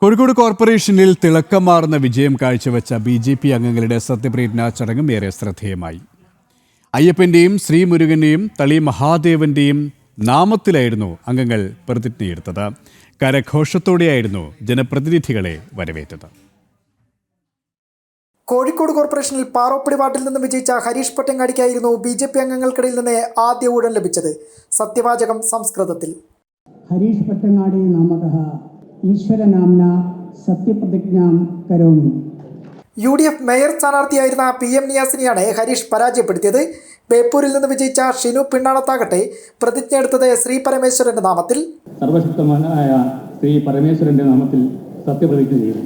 കോഴിക്കോട് കോർപ്പറേഷനിൽ തിളക്കമാർന്ന വിജയം കാഴ്ചവെച്ച ബി.ജെ.പി. അംഗങ്ങളുടെ സത്യപ്രതിജ്ഞാ ചടങ്ങും ഏറെ ശ്രദ്ധേയമായി. അയ്യപ്പന്റെയും ശ്രീമുരുകന്റെയും തളി മഹാദേവന്റെയും നാമത്തിലായിരുന്നു അംഗങ്ങൾ പ്രതിജ്ഞയെടുത്തത്. കരഘോഷത്തോടെയായിരുന്നു ജനപ്രതിനിധികളെ വരവേറ്റത്. കോഴിക്കോട് കോർപ്പറേഷനിൽ പാറോപ്പടി വാർഡിൽ നിന്ന് വിജയിച്ച ഹരീഷ് പൊറ്റങ്ങാടിക്കായിരുന്നു ബി.ജെ.പി. അംഗങ്ങൾക്കിടയിൽ നിന്ന് ആദ്യ ഊഴം ലഭിച്ചത്. സത്യവാചകം സംസ്കൃതത്തിൽ. ഹരീഷ് പൊറ്റങ്ങാടി നാമകഃ ഈശ്വരനാംന സത്യപ്രതിജ്ഞാം കരോമി. UDF മേയർ സ്ഥാനാർത്ഥിയായിരുന്ന PM നിയാസിനെയാണ് ഹരീഷ് പരാജയപ്പെടുത്തിയത്. ബേപ്പൂരിൽ നിന്ന് വിജയിച്ച ഷിനു പിണ്ണാണത്താകട്ടെ പ്രതിജ്ഞയെടുത്തത് ശ്രീ പരമേശ്വരന്റെ നാമത്തിൽ. സർവശക്തനായ ശ്രീ പരമേശ്വരന്റെ നാമത്തിൽ സത്യപ്രതിജ്ഞ ചെയ്തു.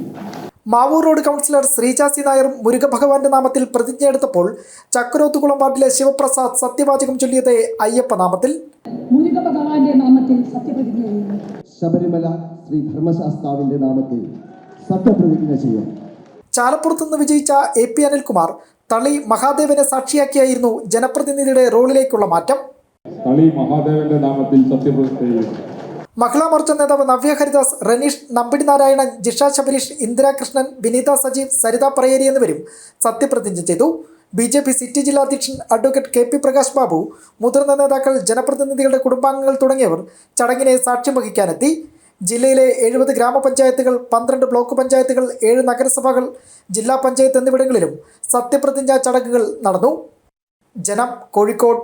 മാവൂർ റോഡ് കൗൺസിലർ ശ്രീജാസി നായർ മുരുകഭഗവാന്റെ നാമത്തിൽ പ്രതിജ്ഞയെടുത്തപ്പോൾ ചക്കുരോത്തുകുളം വാർഡിലെ ശിവപ്രസാദ് സത്യവാചകം ചൊല്ലിയത് അയ്യപ്പ നാമത്തിൽ. മുരുകഭഗവാന്റെ നാമത്തിൽ സത്യപ്രതിജ്ഞ ചെയ്യുന്നു. ശബരിമല ശ്രീ ധർമ്മശാസ്താവിന്റെ നാമത്തിൽ സത്യപ്രതിജ്ഞ ചെയ്യും. ചാലപ്പുറത്തുനിന്ന് വിജയിച്ച AP അനിൽകുമാർ തളി മഹാദേവനെ സാക്ഷിയാക്കിയായിരുന്നു ജനപ്രതിനിധിയുടെ റോളിലേക്കുള്ള മാറ്റം. തളി മഹാദേവന്റെ നാമത്തിൽ സത്യപ്രതിജ്ഞ ചെയ്യും. മഹിളാ മോർച്ച നേതാവ് നവ്യ ഹരിദാസ്, റനീഷ്, നമ്പിടി നാരായണൻ, ജിഷ ശബരീഷ്, ഇന്ദിരാകൃഷ്ണൻ, വിനീത സജീവ്, സരിത പറയേരി എന്നിവരും സത്യപ്രതിജ്ഞ ചെയ്തു. BJP സിറ്റി ജില്ലാ അധ്യക്ഷൻ അഡ്വക്കേറ്റ് KP പ്രകാശ് ബാബു, മുതിർന്ന നേതാക്കൾ, ജനപ്രതിനിധികളുടെ കുടുംബാംഗങ്ങൾ തുടങ്ങിയവർ ചടങ്ങിനെ സാക്ഷ്യം വഹിക്കാനെത്തി. ജില്ലയിലെ 70 ഗ്രാമപഞ്ചായത്തുകൾ, 12 ബ്ലോക്ക് പഞ്ചായത്തുകൾ, 7 നഗരസഭകൾ, ജില്ലാ പഞ്ചായത്ത് എന്നിവിടങ്ങളിലും സത്യപ്രതിജ്ഞാ ചടങ്ങുകൾ നടന്നു. ജനം, കോഴിക്കോട്.